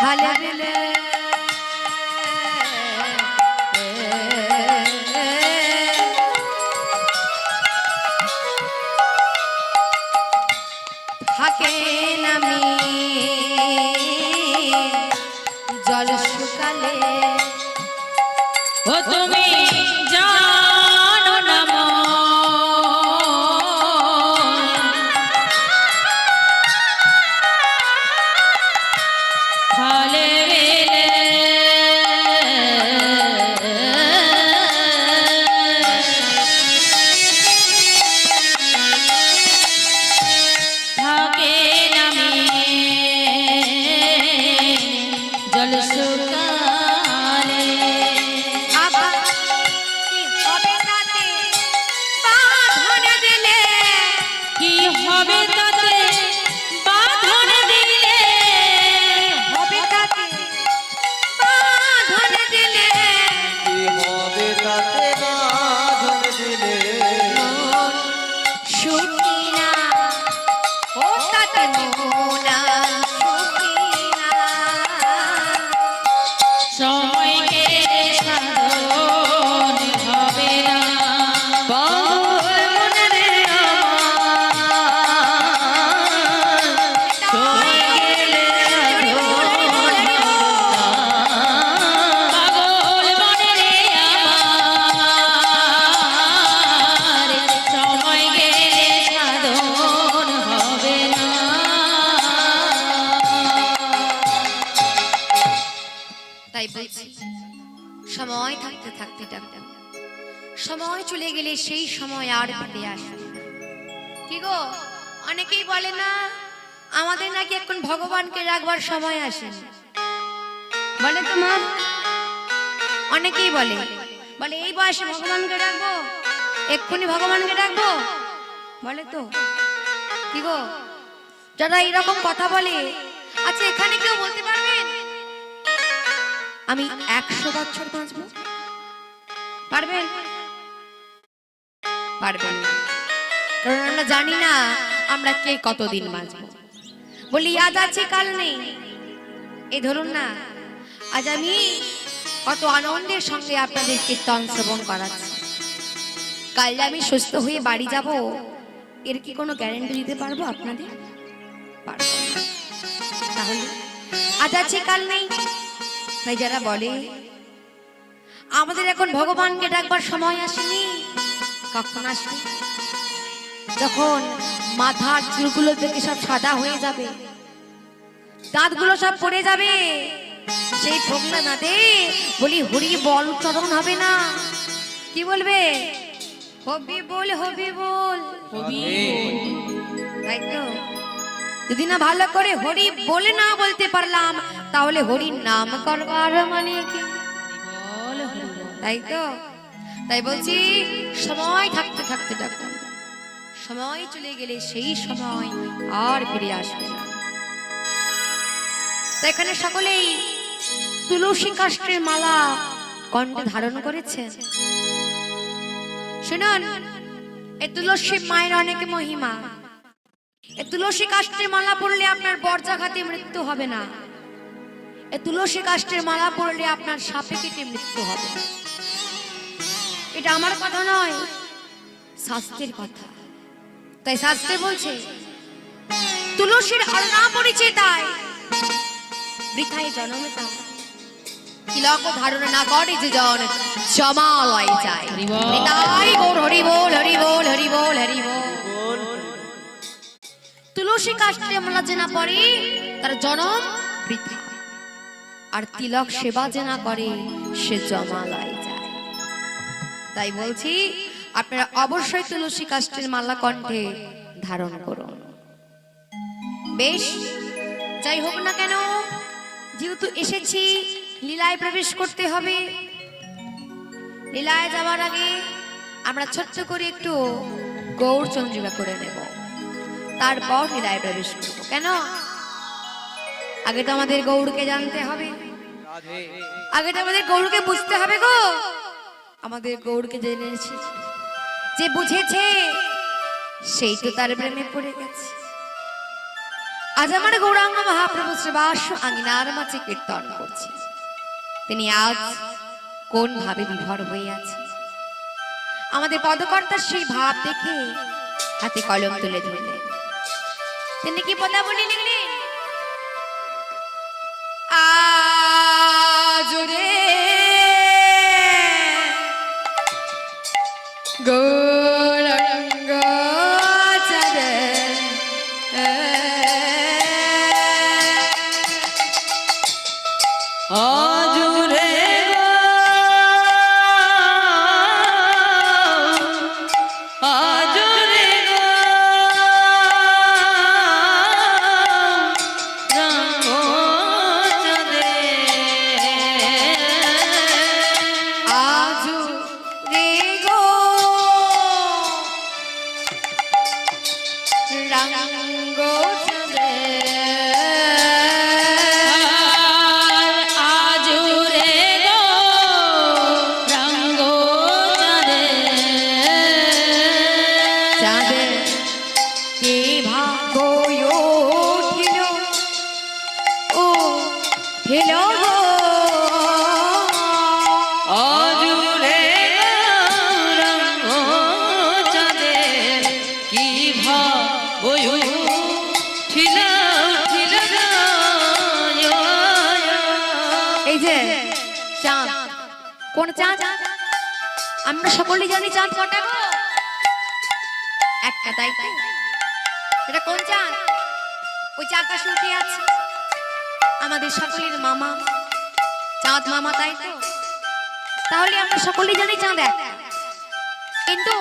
হালে দিলে থাকে নামি জল শুকালে ও তুমি জানো না হালে থাকে নামি জল শুকালে কি হবে তাতে বাঁধন দিলে হবে তাতে বাঁধন দিলে কি হবে তাতে বাঁধন দিলে সুখী না ও তাতে মোনা সুখী না সময় গেলে সাধন হবে না পাগল মনে রে আমার সময় গেলে সাধন হবে না তাই বলছি সময় থাকতে থাকতে ডাক্তার সময় চলে গেলে সেই সময় আর ফিরে আসে না। কি গো অনেকেই বলে না আমাদের নাকি এখন ভগবানকে রাখবার সময় আসে না। বলে তো মা অনেকেই বলে বলে এই বয়সে ভগবানকে রাখবো এক্ষুনি ভগবানকে রাখবো বলে তো কি গো যারা এরকম কথা বলে আচ্ছা এখানে কেউ বলতে পারবেন আমি 100 বছর বাঁচবো পারবেন পারবেন না কারণ আমরা জানি না আমরা কে কতদিন বাঁচবো বলি আজ আছে কাল নেই এই ধরুন না আজ আমি কত আনন্দের সঙ্গে আপনাদের কীর্তন শ্রবণ করাচ্ছি কাল যে আমি সুস্থ হয়ে বাড়ি যাব এর কি কোনো গ্যারান্টি দিতে পারবো আপনাদের পারবো না তাহলে আজ আছে কাল নেই তাই যারা বলে আমাদের এখন ভগবানকে ডাকবার সময় আসেনি কখন আসবে যখন মাথার চুলগুলো থেকে সব সাদা হয়ে যাবে দাঁতগুলো সব পড়ে যাবে সেই প্রজ্ঞা না দে বলি হরি বল উচ্চারণ হবে না কি বলবে হবি বল হবি বল তাই তো যদি না ভালো করে হরি বলে না বলতে পারলাম তাহলে হরির নাম করবার মানে কি তাই তো তাই বলছি সময় থাকতে থাকতে ডাক্তার সময় চলে গেলে সেই সময় আর ফিরে আসবে না তাই এখানে সকলেই তুলসী কাষ্ঠের মালা কণ্ঠে ধারণ করেছেন শুনুন এই তুলসী মায়ের অনেক মহিমা এই তুলসী কাষ্ঠের মালা পরলে আপনার বর্জাঘাতে মৃত্যু হবে না এই তুলসী কাষ্ঠের মালা পরলে আপনার সাপে কেটে মৃত্যু হবে না এটা আমার কথা নয় শাস্ত্রের কথা তাই শাস্ত্রে বলছে তুলসীর আলনা পড়েছে তাই বৃথায় জন্মে তা তিলক ধারণ না করে যে জন জমালয় যায় তাই গৌর হরি বল হরি বল হরি বল হরি বল তুলসী কাষ্ঠে মালা যে না পড়ে তার জনম বৃথা আর তিলক সেবা যে না করে সে জমালয় যায় তাই বলছি আপনারা অবশ্যই তুলসী কাষ্ঠের মালা কণ্ঠে ধারণ করুন বেশ যাই হোক না কেন যেহেতু এসেছি লীলায় প্রবেশ করতে হবে লীলায় যাওয়ার আগে আমরা ছোট্ট করে একটু গৌর চন্দ্রিকা করে নেব তারপর লীলায় প্রবেশ করব কেন আগে তো আমাদের গৌরকে জানতে হবে আগে তো আমাদের গৌরকে বুঝতে হবে গো আমাদের গৌরকে জেনেছি যে বুঝেছে সেই তো তার প্রেমে পড়ে গেছে আজ আমার গৌরাঙ্গ মহাপ্রভু শ্রীবাস আঙিনার মাঝে কীর্তন করছে। তিনি আজ কোন ভাবে বিভোর হয়ে আছে, আমাদের পদকর্তার সেই ভাব দেখে হাতে কলম তুলে ধরলেন। তিনি কি পদাবলী লিখলেন? আজ রে গৌরাঙ্গ চাঁদে আজুরে আজুরে রঙ্গ চাঁদে আজ রে গো রঙ্গ চাঁদে আজুরে গো রঙ্গ চাঁদে চাঁদে কে ভাগ্য উঠিল ও হেল গো আজুরে রঙ্গ চাঁদে কি ভাবয়ু ঠিল ঠিল এই যে চাঁদ, কোন চাঁদ? আমরা সকলেই জানি চাঁদ কটা গো? একটা, তাই তো? এটা কোন চাঁদ? ওই যে আকাশে উঠে আছে, আমাদের সকলের মামা, চাঁদ মামা, তাই তো? তাহলে আমরা সকলেই জানি চাঁদ একটা, কিন্তু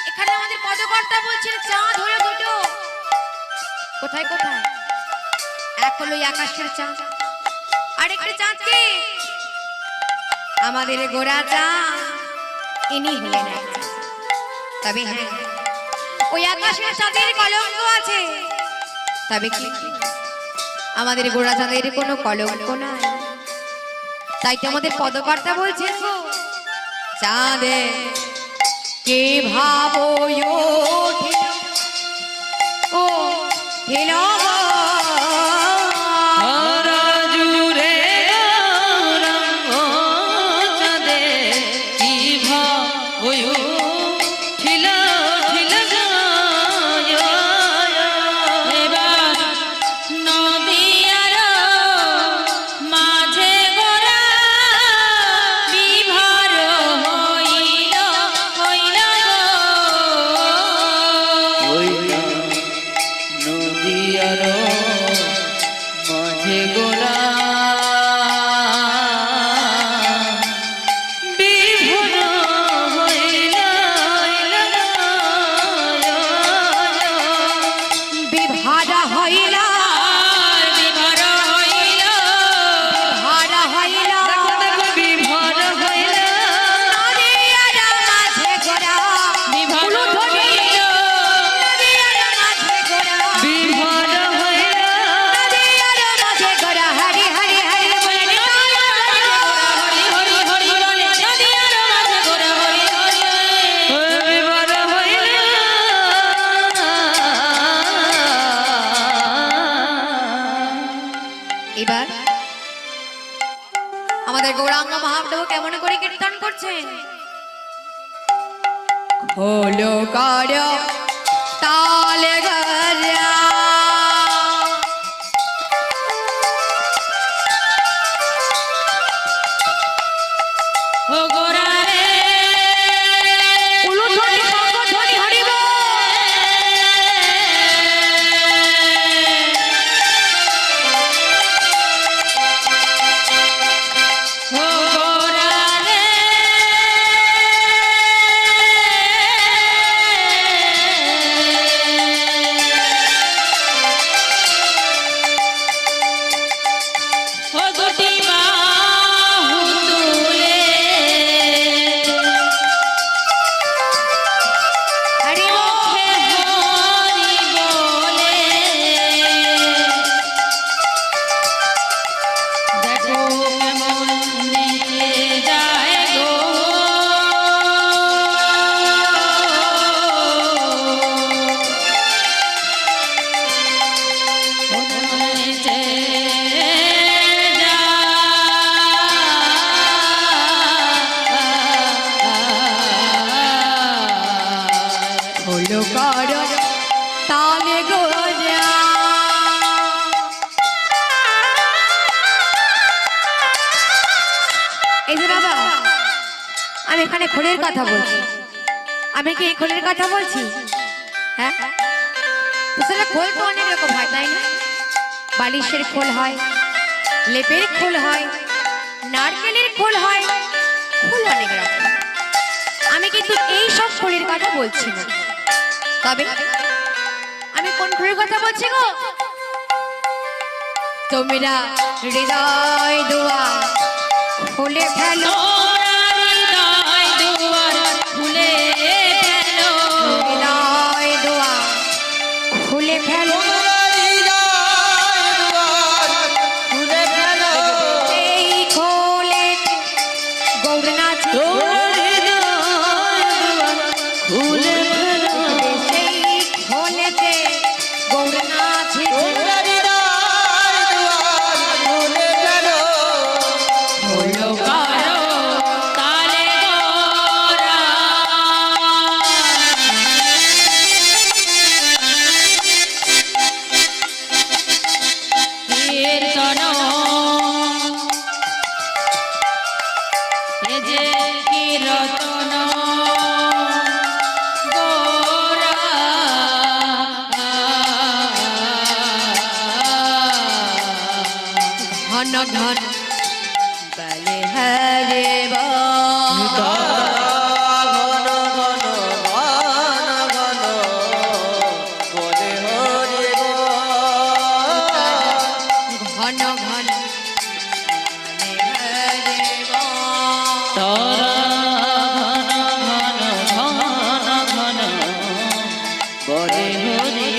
এখানে আমাদের পদকর্তা বলছেন চাঁদ হলো দুটো। কোথায় কোথায়? এক হলো এই আকাশের চাঁদ, আরেকটা চাঁদ কে? আমাদের গোরা চাঁদ, ইনি হলেন এক চাঁদ। তবে হ্যাঁ, ওই আকাশের চাঁদের কলঙ্ক আছে, তবে কি আমাদের গোরা চাঁদের কোনো কলঙ্ক নাই? তাই তো আমাদের পদকর্তা বলছেন গো, চাঁদে কে ভাবো ও হেল আজুরে রঙ্গ চাঁদে কি ভাবয়ু ঠিল ঠিল এবার নদিয়ার মাঝে গোরা বিভার হইল হইল ওইটা নদিয়ার মাঝে গোরা বিভোর হইল বিভারা হইল, আর বিভার হইল ভারা হইল, বিভোর হইল নদিয়ার মাঝে গোরা, বিভার উলুধ্বনি, হইল নদিয়ার মাঝে গোরা, বিভোর হইল নদিয়ার মাঝে গোরা, হরি হরি হরি বলে হরি হরি হরি বলে নদিয়ার মাঝে গোরা হরি হরি বিভোর হইল এবার আমাদের গৌরাঙ্গ মহাপ্রভু কেমন করে কীর্তন করছেন? হলো কর তালে গরা, ও গোরা রে উলুধ্বনি, শঙ্খধ্বনি, হরি বল। ও গোরা রে হলো কারণ তালে গোজা। এই যে বাবা, আমি এখানে খোলের কথা বলছি। আমি কি এই খোলের কথা বলছি? হ্যাঁ, তো সেটা খোল তো অনেক রকম হয়, তাই না? বালিশের খোল হয়, লেপের খোল হয়, নারকেলের খোল হয়, খোল অনেক রকম। আমি কিন্তু এই সব খোলের কথা বলছি না। তবে আমি কোন খোলের কথা বলছি গো? তোমরা হৃদয় দুয়ার খুলে ফেলো, তোমরা হৃদয় দুয়ার খুলে ফেলো, হৃদয় দুয়ার খুলে ফেলো। এই খোলে গৌর নাচে, খুলে ফেলো, সেই খোলেতে গৌর নাচে। হলো কারণ তালে গোরা। কীর্তন এ যে কীর্তন গোরা। ঘন ঘন বলে হরে বল, ঘন ঘন বলে হরে বল। বলে হরি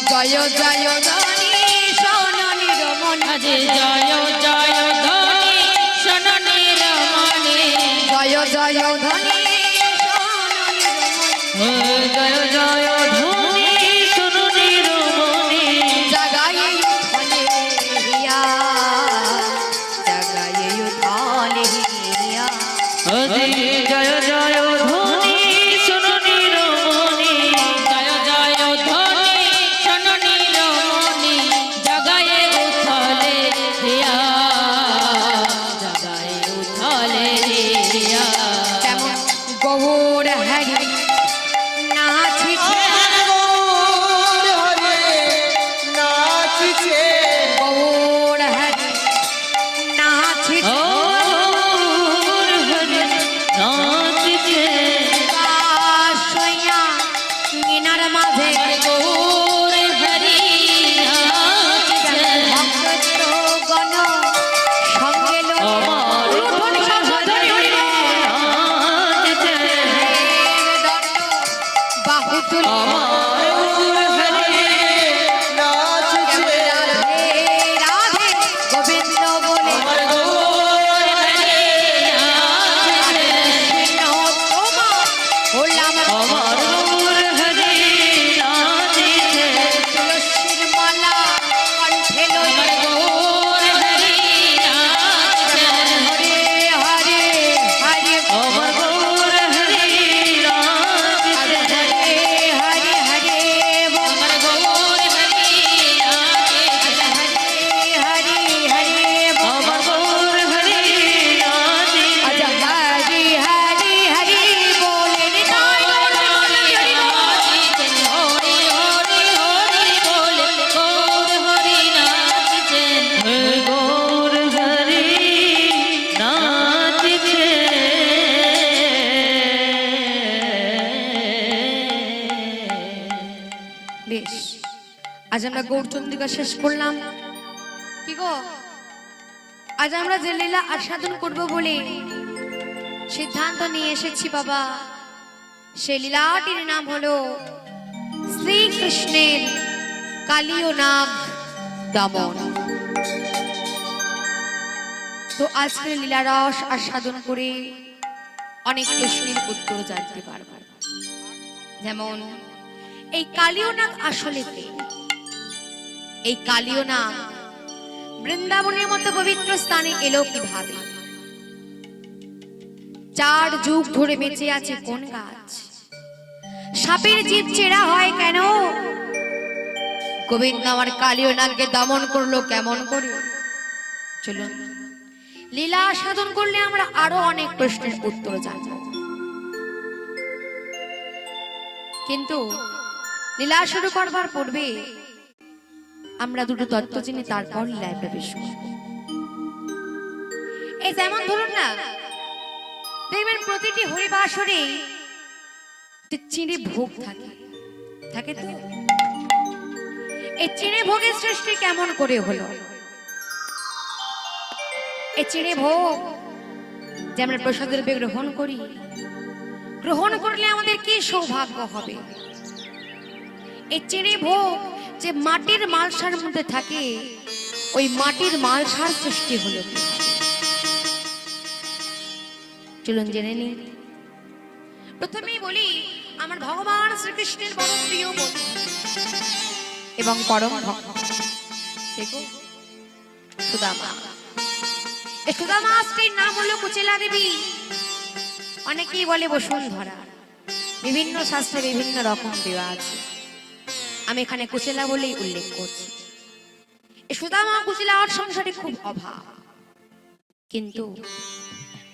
জয় জয় ধনী সোনালির মনে, আজ জয় জয় ধ্বনি শোননির মনে। জয় জয় ধনী সোনালির মনে, জয় জয় ধ্বনি শুনুনির মনে, জাগায়ে উঠলে হিয়া, জাগায়ে উঠলে হিয়া। হরি জয় জয় ধ্বনি শুনুনির মনে, জয় জয় ধ্বনি শোননির মনে। জগায়ে উঠলে হিয়া, জগায়ে উঠলে হিয়া। তেমন গৌর হরি নাচিছে, গৌর হরি নাচিছে। ওর হরি নাচছে, কাশইয়া মিনার মাঝে গৌর হরি নাচছে। ভক্তগণ সঙ্গে লয়ে আমার উলুধ্বনি সংশোধনী হরি বল। নাচছে, দেব দণ্ড বাহু তুলে আমার হরি রাধে রাধে গোবিন্দ বলে গৌর হরি নাচছে। কৃষ্ণ তোমা হলাম আমার হরি নাচছে, তুলসীর মালা কণ্ঠে লয়ে গৌর হরি নাচছে। হরে হরে হরে আমার হরি নাচছে, হরে হরে হরে বল। আমার গৌর হরি নাচছে। হরে হরে বল। আমার হরি নাচছে, আচ্ছা হরে হরে হরে বলে নিতাই গৌর হরি হরি বল। হরি হরি হরি বলে গৌর হরি নাচছেন। গৌর হরি নাচছে। বেশ, আজ আমরা গৌরচন্দ্রিকা শেষ করলাম। কি গো, আজ আমরা যে লীলা আস্বাদন করব বলে সিদ্ধান্ত নিয়ে এসেছি বাবা, সেই লীলাটির নাম হলো শ্রীকৃষ্ণের কালীয় নাগ দমন। তো আজকের লীলারস আস্বাদন করে অনেক প্রশ্নের উত্তর জানতে পারব। যেমন এই কালীয় নাগ আসলে কে? এই কালীয় নাগ বৃন্দাবনের মতো পবিত্র স্থানে এলো কিভাবে? 4 যুগ ধরে বেঁচে আছে কোন গাছ? সাপের জিভ চেরা হয় কেন? গোবিন্দ আমার কালীয় নাগকে দমন করলো কেমন করে? চলুন লীলা সাধন করলে আমরা আরো অনেক প্রশ্নের উত্তর জানব, কিন্তু লীলা শুরু করবার পূর্বে আমরা দুটো তত্ত্ব জেনে তারপর লীলায় প্রবেশ করব। এই যেমন ধরুন না, দেখবেন প্রতিটি হরিবাসরে চিড়ে ভোগ থাকে, থাকে তো। এই চিড়ে ভোগের সৃষ্টি কেমন করে হলো? এই চিড়ে ভোগ যে আমরা প্রসাদের রূপে গ্রহণ করি, গ্রহণ করলে আমাদের কি সৌভাগ্য হবে? এই চিড়ে ভোগ যে মাটির মালসার মধ্যে থাকে, ওই মাটির মালসার সৃষ্টি হলো কি? চলুন জেনে নিই। প্রথমেই বলি, আমার ভগবান শ্রীকৃষ্ণের বড় প্রিয় বন্ধু এবং পরম ভক্ত সুদামা। এই সুদামা স্ত্রীর নাম হলো কুচেলা দেবী, অনেকেই বলে বসুন্ধরা। বিভিন্ন শাস্ত্রে বিভিন্ন রকম দেওয়া আছে, আমি এখানে কুচেলা বলেই উল্লেখ করছি। এই সুদামা কুচেলার সংসারে খুব অভাব, কিন্তু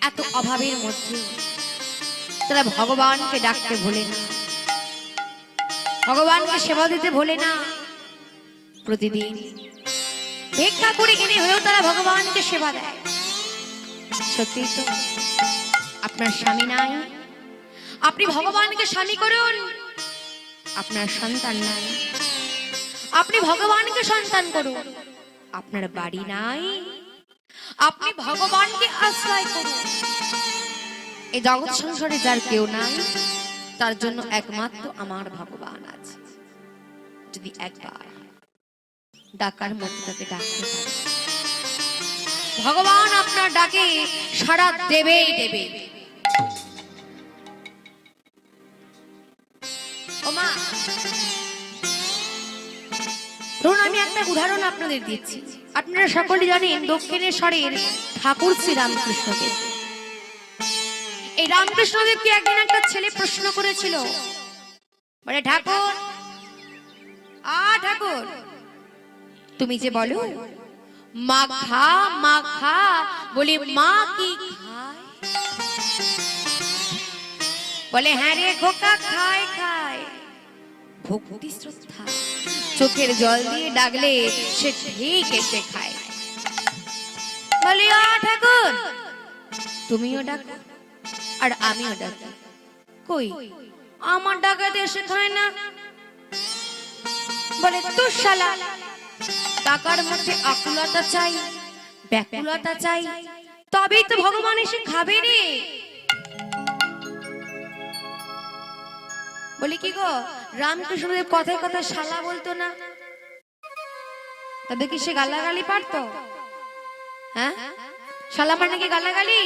এত অভাবের মধ্যে তারা ভগবানকে ডাকতে ভোলে না, ভগবানকে সেবা দিতে ভোলে না। প্রতিদিন ভিক্ষা করে এনে হয়েও তারা ভগবানকে সেবা দেয়। সত্যি তো, আপনার স্বামী নাই, আপনি ভগবানকে স্বামী করুন। আপনার সন্তান নাই, আপনি ভগবানকে সন্তান করুন। আপনার বাড়ি নাই, আপনি ভগবানকে আশ্রয় করুন। এই জগৎ সংসারে যার কেউ নাই, তার জন্য একমাত্র আমার ভগবান আছে। যদি একবার ডাকার মধ্যে তাকে ডাকতে পারে, ভগবান আপনার ডাকে সাড়া দেবেই দেবে। ওমা, ধরুন আমি একটা উদাহরণ আপনাদের দিচ্ছি। আপনারা সকলে জানেন দক্ষিণেশ্বরের ঠাকুর শ্রী রামকৃষ্ণদেব। এই রামকৃষ্ণদেবকে একদিন একটা ছেলে প্রশ্ন করেছিল, বলে ঠাকুর, ঠাকুর, তুমি যে বলো মাখা মাখা, বলি মা কি খায়? বলে হ্যাঁ রে খোকা, খায় খায়। ভক্তি শ্রদ্ধা চোখের জল দিয়ে ডাকলে সে ঠিক এসে খায়। বলি ঠাকুর, তুমিও ডাকো আর আমিও ডাকি, কই আমার ডাকাতে এসে খায় না? বলে তোর শালা, টাকার মধ্যে আকুলতা চাই, ব্যাকুলতা চাই, তবেই তো ভগবান এসে খাবে রে। বলি কি গো, রামকৃষ্ণদেব কথায় কথায় শালা বলতো না? তবে কি সে গালাগালি পারতো? হ্যাঁ, শালা মানে কি গালাগালি?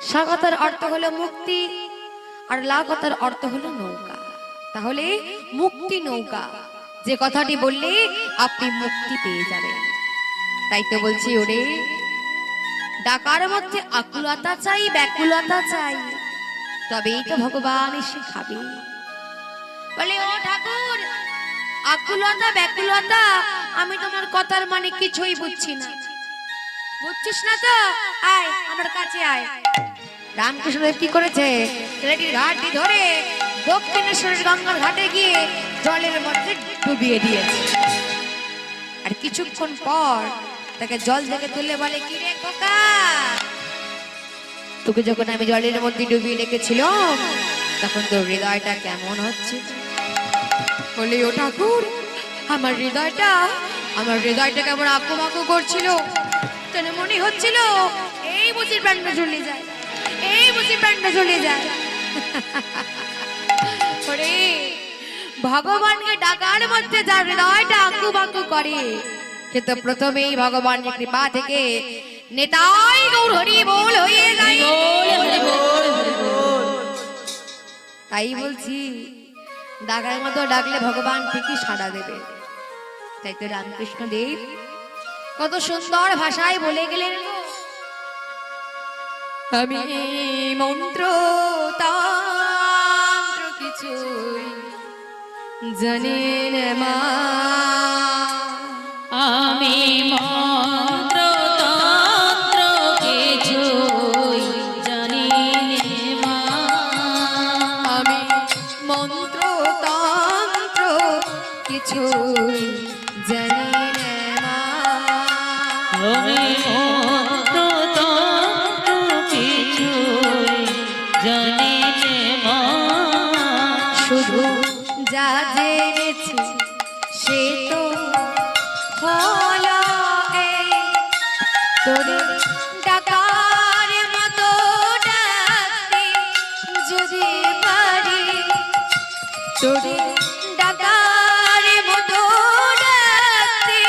সা কথার অর্থ হলো মুক্তি, আর লা কথার অর্থ হলো নৌকা। তাহলে মুক্তি নৌকা, যে কথাটি বললে আপনি মুক্তি পেয়ে যাবেন। তাই তো বলছি, ওরে ডাকার মধ্যে আকুলতা চাই, ব্যাকুলতা চাই, তবেই তো ভগবান এসে খাবে। বলে ও ঠাকুর, আকুলতা ব্যাকুলতা আমি তোমার কথার মানে কিছুই বুঝছি না। বুঝছিস না তো? আয় আমার কাছে আয়। রামকৃষ্ণদেব কি করেছে? ছেলেটির ঘাটটি ধরে দক্ষিণেশ্বরের গঙ্গার ঘাটে গিয়ে জলের মধ্যে ডুবিয়ে দিয়েছে। আর কিছুক্ষণ পর তাকে জল থেকে তুলে বলে, কি রে খোকা, তোকে যখন আমি জলের মধ্যে ডুবিয়ে রেখেছিলাম তখন তোর হৃদয়টা কেমন হচ্ছে? বলি ও ঠাকুর, আমার হৃদয়টা কেমন আকুমাকু করছিল, কেন মনে হচ্ছিল এই বুঝি প্রাণটা জ্বলে যায়, এই বুঝি প্রাণটা জ্বলে যায়। ওরে ভগবানকে ডাকার মধ্যে যার হৃদয়টা আকুবাকু করে, সে তো প্রথমেই ভগবানের কৃপা থেকে নেতাই গৌর হরি বল হয়ে যায়। তাই বলছি, ডাকার মতো ডাকলে ভগবান ঠিকই সাড়া দেবে। তাই তো রামকৃষ্ণ দেব কত সুন্দর ভাষায় বলে গেলেন, আমি মন্ত্র তন্ত্র জানেন মা আমি মন্ত্র তন্ত্র কিছুই জানি নে মা আমি মন্ত্র তন্ত্র কিছুই জানি না মা আমি মন্ত্র তন্ত্র কিছুই জানি নে মা শুধু যা জেনেছি সে তো হলো এই তোরে ডাকার মতো ডাকতে যদি পারি তোরে ডাকার মতো ডাকতে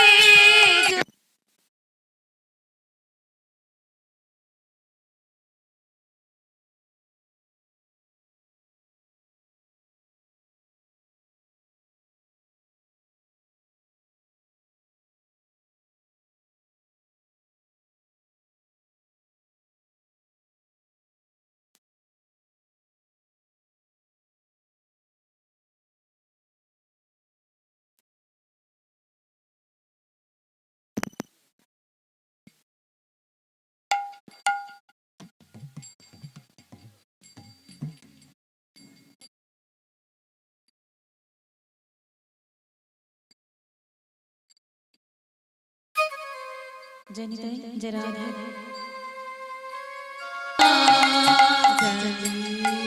জানি তাই যে রাধা জানি